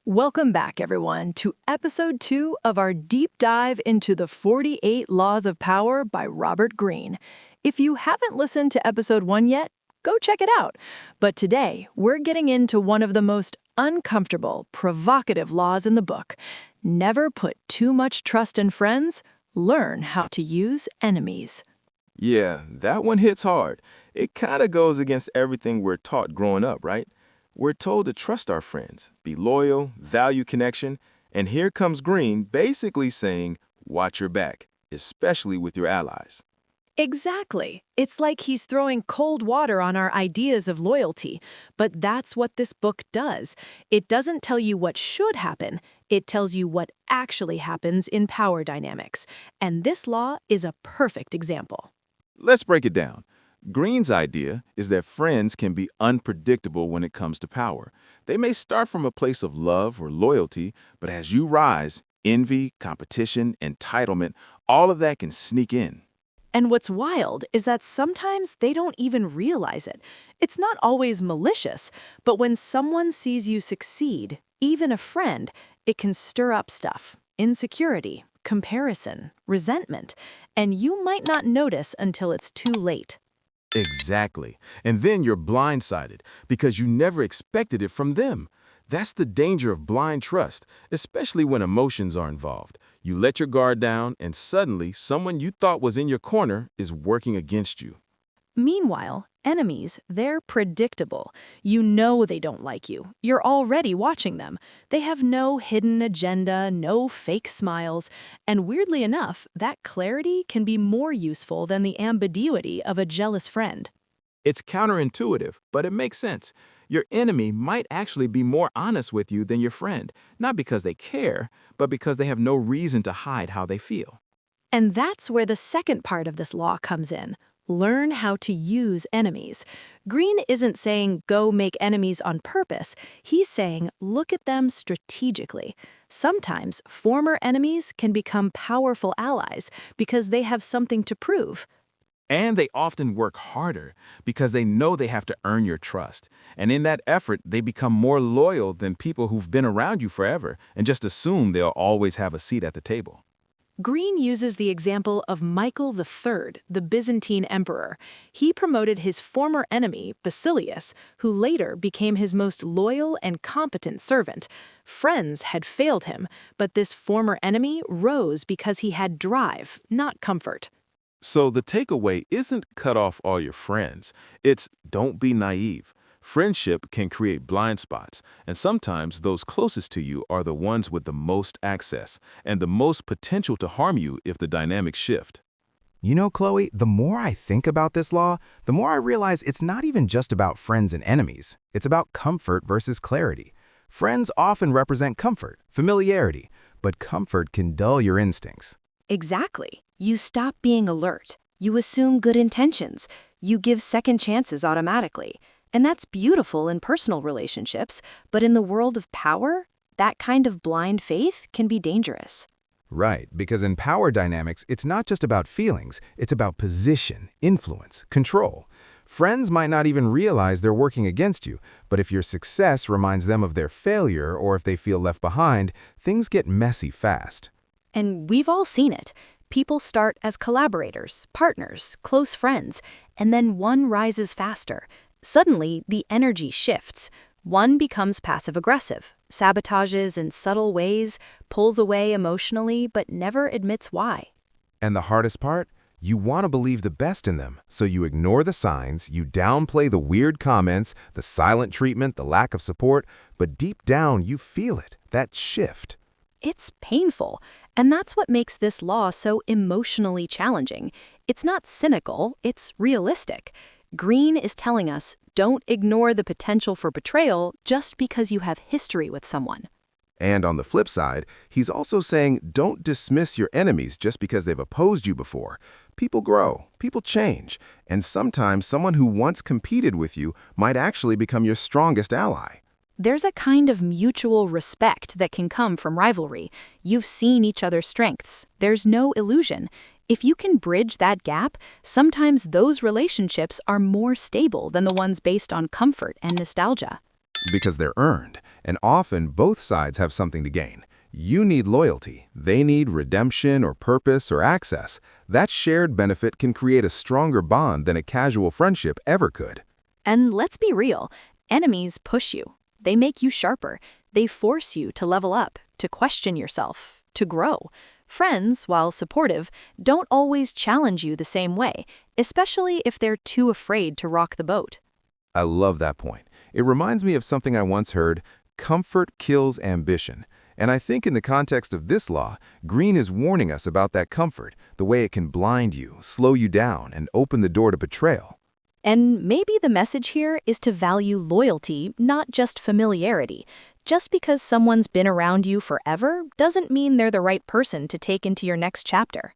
Welcome back, everyone, to episode 2 of our deep dive into the 48 Laws of Power by Robert Greene. If you haven't listened to episode 1 yet, go check it out. But today, we're getting into one of the most uncomfortable, provocative laws in the book. Never put too much trust in friends. Learn how to use enemies. Yeah, that one hits hard. It kind of goes against everything we're taught growing up, right? We're told to trust our friends, be loyal, value connection, and here comes Greene basically saying, watch your back, especially with your allies. Exactly. It's like he's throwing cold water on our ideas of loyalty. But that's what this book does. It doesn't tell you what should happen. It tells you what actually happens in power dynamics. And this law is a perfect example. Let's break it down. Greene's idea is that friends can be unpredictable when it comes to power. They may start from a place of love or loyalty, but as you rise, envy, competition, entitlement, all of that can sneak in. And what's wild is that sometimes they don't even realize it. It's not always malicious, but when someone sees you succeed, even a friend, it can stir up stuff. Insecurity, comparison, resentment, and you might not notice until it's too late. Exactly. And then you're blindsided because you never expected it from them. That's the danger of blind trust, especially when emotions are involved. You let your guard down, and suddenly someone you thought was in your corner is working against you. Meanwhile, enemies, they're predictable. You know they don't like you. You're already watching them. They have no hidden agenda, no fake smiles, and weirdly enough, that clarity can be more useful than the ambiguity of a jealous friend. It's counterintuitive, but it makes sense. Your enemy might actually be more honest with you than your friend, not because they care, but because they have no reason to hide how they feel. And that's where the second part of this law comes in. Learn how to use enemies. Greene isn't saying go make enemies on purpose. He's saying look at them strategically. Sometimes former enemies can become powerful allies because they have something to prove. And they often work harder because they know they have to earn your trust. And in that effort, they become more loyal than people who've been around you forever and just assume they'll always have a seat at the table. Greene uses the example of Michael III, the Byzantine emperor. He promoted his former enemy, Basilius, who later became his most loyal and competent servant. Friends had failed him, but this former enemy rose because he had drive, not comfort. So the takeaway isn't cut off all your friends. It's don't be naive. Friendship can create blind spots, and sometimes those closest to you are the ones with the most access and the most potential to harm you if the dynamics shift. You know, Chloe, the more I think about this law, the more I realize it's not even just about friends and enemies. It's about comfort versus clarity. Friends often represent comfort, familiarity, but comfort can dull your instincts. Exactly. You stop being alert. You assume good intentions. You give second chances automatically. And that's beautiful in personal relationships, but in the world of power, that kind of blind faith can be dangerous. Right, because in power dynamics, it's not just about feelings, it's about position, influence, control. Friends might not even realize they're working against you, but if your success reminds them of their failure or if they feel left behind, things get messy fast. And we've all seen it. People start as collaborators, partners, close friends, and then one rises faster. Suddenly, the energy shifts. One becomes passive-aggressive, sabotages in subtle ways, pulls away emotionally, but never admits why. And the hardest part? You want to believe the best in them, so you ignore the signs, you downplay the weird comments, the silent treatment, the lack of support, but deep down you feel it, that shift. It's painful, and that's what makes this law so emotionally challenging. It's not cynical, it's realistic. Greene is telling us, don't ignore the potential for betrayal just because you have history with someone. And on the flip side, he's also saying don't dismiss your enemies just because they've opposed you before. People grow, people change, and sometimes someone who once competed with you might actually become your strongest ally. There's a kind of mutual respect that can come from rivalry. You've seen each other's strengths. There's no illusion. If you can bridge that gap, sometimes those relationships are more stable than the ones based on comfort and nostalgia. Because they're earned, And often, both sides have something to gain. You need loyalty, they need redemption or purpose or access. That shared benefit can create a stronger bond than a casual friendship ever could. And let's be real, enemies push you. They make you sharper. They force you to level up, to question yourself, to grow. Friends, while supportive, don't always challenge you the same way, especially if they're too afraid to rock the boat. I love that point. It reminds me of something I once heard: comfort kills ambition. And I think in the context of this law, Greene is warning us about that comfort, the way it can blind you, slow you down, and open the door to betrayal. And maybe the message here is to value loyalty, not just familiarity. Just because someone's been around you forever doesn't mean they're the right person to take into your next chapter.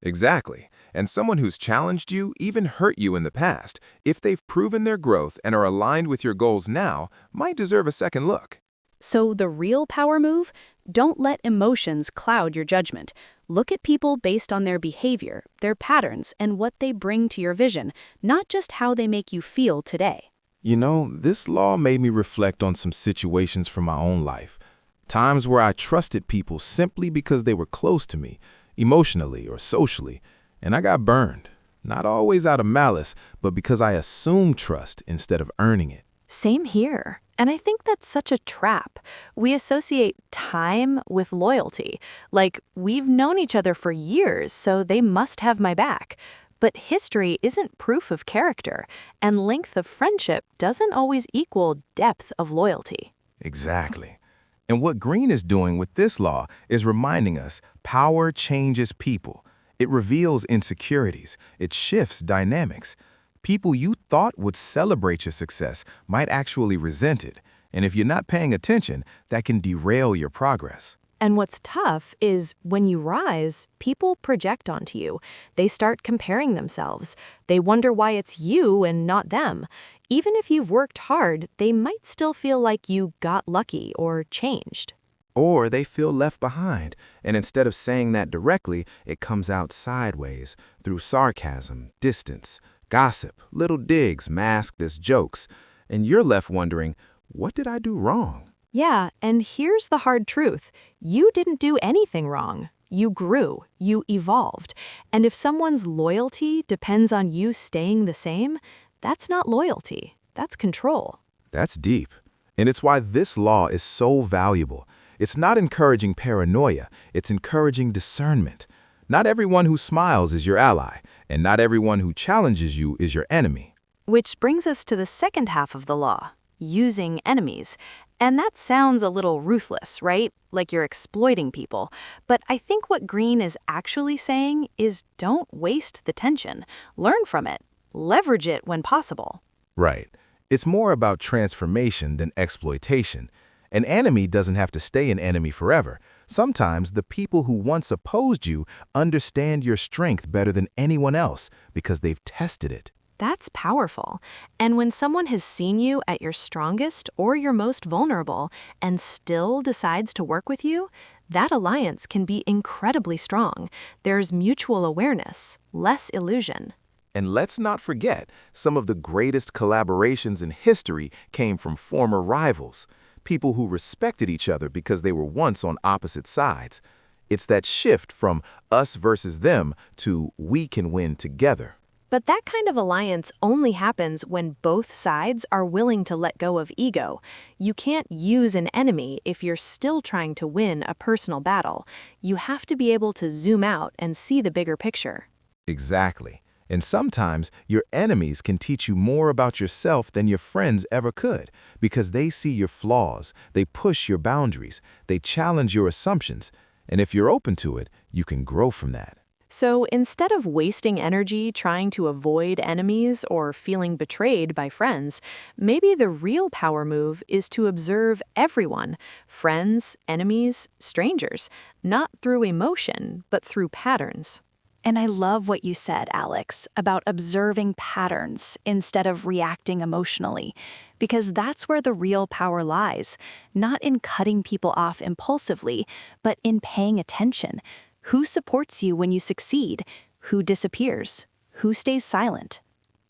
Exactly. And someone who's challenged you, even hurt you in the past, if they've proven their growth and are aligned with your goals now, might deserve a second look. So the real power move? Don't let emotions cloud your judgment. Look at people based on their behavior, their patterns, and what they bring to your vision, not just how they make you feel today. You know, this law made me reflect on some situations from my own life. Times where I trusted people simply because they were close to me, emotionally or socially, and I got burned. Not always out of malice, but because I assumed trust instead of earning it. Same here. And I think that's such a trap. We associate time with loyalty. Like, we've known each other for years, so they must have my back. But history isn't proof of character, and length of friendship doesn't always equal depth of loyalty. Exactly. And what Greene is doing with this law is reminding us power changes people. It reveals insecurities. It shifts dynamics. People you thought would celebrate your success might actually resent it. And if you're not paying attention, that can derail your progress. And what's tough is when you rise, people project onto you. They start comparing themselves. They wonder why it's you and not them. Even if you've worked hard, they might still feel like you got lucky or changed. Or they feel left behind, and instead of saying that directly, it comes out sideways, through sarcasm, distance, gossip, little digs masked as jokes, and you're left wondering, what did I do wrong? Yeah, and here's the hard truth. You didn't do anything wrong. You grew, you evolved. And if someone's loyalty depends on you staying the same, that's not loyalty, that's control. That's deep. And it's why this law is so valuable. It's not encouraging paranoia, it's encouraging discernment. Not everyone who smiles is your ally, and not everyone who challenges you is your enemy. Which brings us to the second half of the law, using enemies. And that sounds a little ruthless, right? Like you're exploiting people. But I think what Greene is actually saying is don't waste the tension. Learn from it. Leverage it when possible. Right. It's more about transformation than exploitation. An enemy doesn't have to stay an enemy forever. Sometimes the people who once opposed you understand your strength better than anyone else because they've tested it. That's powerful. And when someone has seen you at your strongest or your most vulnerable and still decides to work with you, that alliance can be incredibly strong. There's mutual awareness, less illusion. And let's not forget, some of the greatest collaborations in history came from former rivals, people who respected each other because they were once on opposite sides. It's that shift from us versus them to we can win together. But that kind of alliance only happens when both sides are willing to let go of ego. You can't use an enemy if you're still trying to win a personal battle. You have to be able to zoom out and see the bigger picture. Exactly. And sometimes your enemies can teach you more about yourself than your friends ever could, because they see your flaws, they push your boundaries, they challenge your assumptions, and if you're open to it, you can grow from that. So instead of wasting energy trying to avoid enemies or feeling betrayed by friends, maybe the real power move is to observe everyone, friends, enemies, strangers, not through emotion, but through patterns. And I love what you said, Alex, about observing patterns instead of reacting emotionally, because that's where the real power lies, not in cutting people off impulsively, but in paying attention. Who supports you when you succeed? Who disappears? Who stays silent?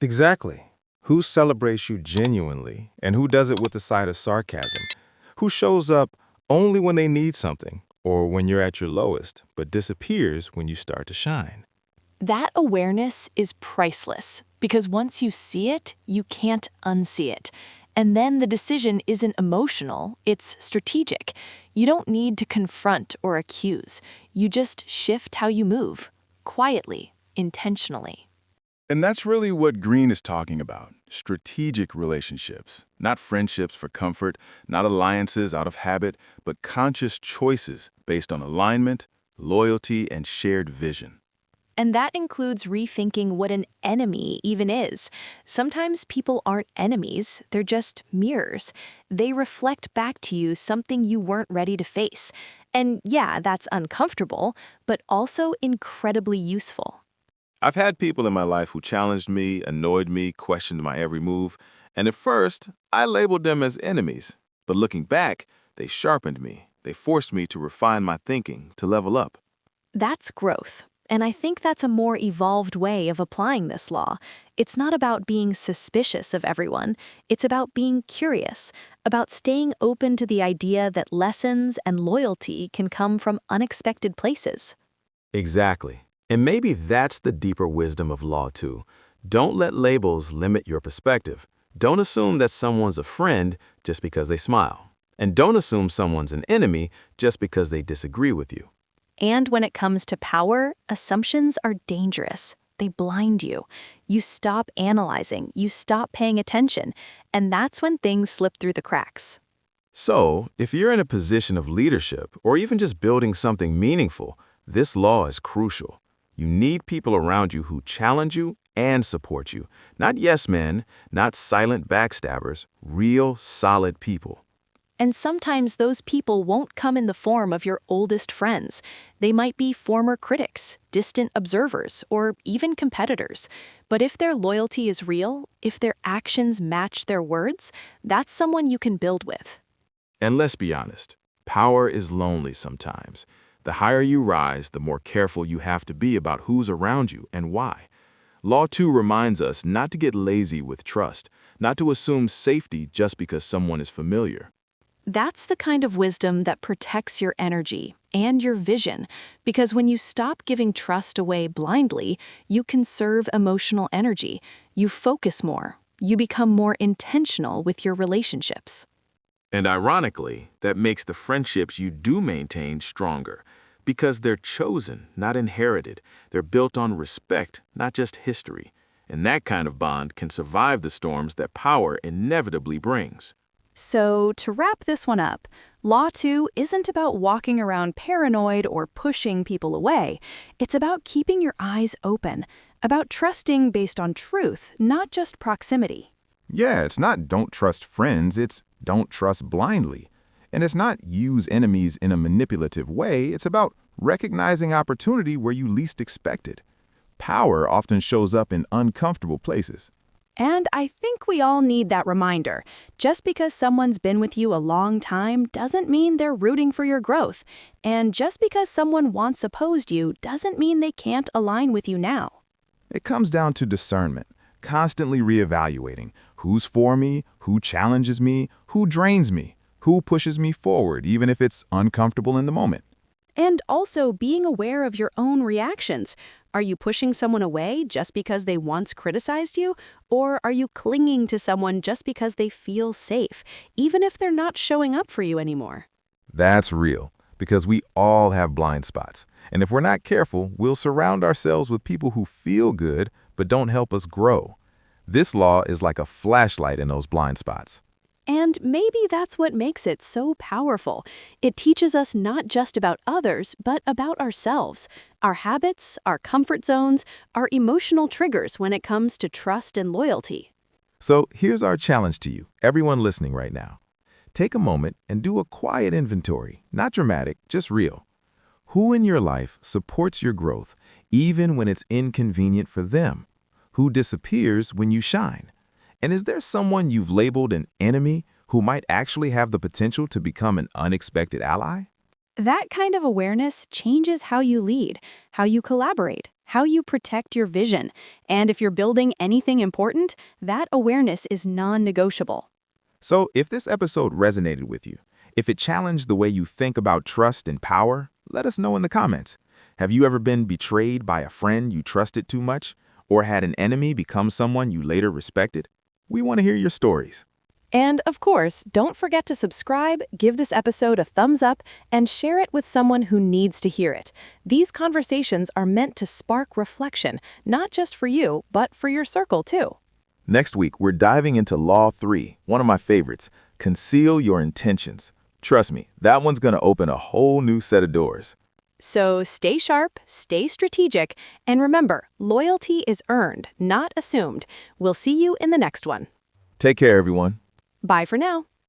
Exactly. Who celebrates you genuinely, and who does it with a side of sarcasm? Who shows up only when they need something or when you're at your lowest, but disappears when you start to shine? That awareness is priceless because once you see it, you can't unsee it. And then the decision isn't emotional, it's strategic. You don't need to confront or accuse. You just shift how you move, quietly, intentionally. And that's really what Greene is talking about. Strategic relationships, not friendships for comfort, not alliances out of habit, but conscious choices based on alignment, loyalty, and shared vision. And that includes rethinking what an enemy even is. Sometimes people aren't enemies, they're just mirrors. They reflect back to you something you weren't ready to face. And yeah, that's uncomfortable, but also incredibly useful. I've had people in my life who challenged me, annoyed me, questioned my every move, and at first, I labeled them as enemies. But looking back, they sharpened me. They forced me to refine my thinking, to level up. That's growth. And I think that's a more evolved way of applying this law. It's not about being suspicious of everyone. It's about being curious, about staying open to the idea that lessons and loyalty can come from unexpected places. Exactly. And maybe that's the deeper wisdom of law, too. Don't let labels limit your perspective. Don't assume that someone's a friend just because they smile. And don't assume someone's an enemy just because they disagree with you. And when it comes to power, assumptions are dangerous. They blind you. You stop analyzing, you stop paying attention, and that's when things slip through the cracks. So, if you're in a position of leadership or even just building something meaningful, this law is crucial. You need people around you who challenge you and support you. Not yes men, not silent backstabbers, real solid people. And sometimes those people won't come in the form of your oldest friends. They might be former critics, distant observers, or even competitors. But if their loyalty is real, if their actions match their words, that's someone you can build with. And let's be honest, power is lonely sometimes. The higher you rise, the more careful you have to be about who's around you and why. Law 2 reminds us not to get lazy with trust, not to assume safety just because someone is familiar. That's the kind of wisdom that protects your energy and your vision, because when you stop giving trust away blindly, you conserve emotional energy, you focus more, you become more intentional with your relationships. And ironically, that makes the friendships you do maintain stronger, because they're chosen, not inherited. They're built on respect, not just history. And that kind of bond can survive the storms that power inevitably brings. So, to wrap this one up, Law 2 isn't about walking around paranoid or pushing people away. It's about keeping your eyes open, about trusting based on truth, not just proximity. Yeah, it's not don't trust friends, it's don't trust blindly. And it's not use enemies in a manipulative way, it's about recognizing opportunity where you least expect it. Power often shows up in uncomfortable places. And I think we all need that reminder. Just because someone's been with you a long time doesn't mean they're rooting for your growth. And just because someone once opposed you doesn't mean they can't align with you now. It comes down to discernment, constantly reevaluating who's for me, who challenges me, who drains me, who pushes me forward, even if it's uncomfortable in the moment. And also being aware of your own reactions. Are you pushing someone away just because they once criticized you? Or are you clinging to someone just because they feel safe, even if they're not showing up for you anymore? That's real, because we all have blind spots. And if we're not careful, we'll surround ourselves with people who feel good but don't help us grow. This law is like a flashlight in those blind spots. And maybe that's what makes it so powerful. It teaches us not just about others, but about ourselves, our habits, our comfort zones, our emotional triggers when it comes to trust and loyalty. So here's our challenge to you, everyone listening right now. Take a moment and do a quiet inventory, not dramatic, just real. Who in your life supports your growth, even when it's inconvenient for them? Who disappears when you shine? And is there someone you've labeled an enemy who might actually have the potential to become an unexpected ally? That kind of awareness changes how you lead, how you collaborate, how you protect your vision. And if you're building anything important, that awareness is non-negotiable. So if this episode resonated with you, If it challenged the way you think about trust and power, let us know in the comments. Have you ever been betrayed by a friend you trusted too much? Or had an enemy become someone you later respected? We want to hear your stories. And of course, don't forget to subscribe, give this episode a thumbs up, and share it with someone who needs to hear it. These conversations are meant to spark reflection, not just for you, but for your circle too. Next week, we're diving into Law 3, one of my favorites, conceal your intentions. Trust me, that one's going to open a whole new set of doors. So stay sharp, stay strategic, and remember, loyalty is earned, not assumed. We'll see you in the next one. Take care, everyone. Bye for now.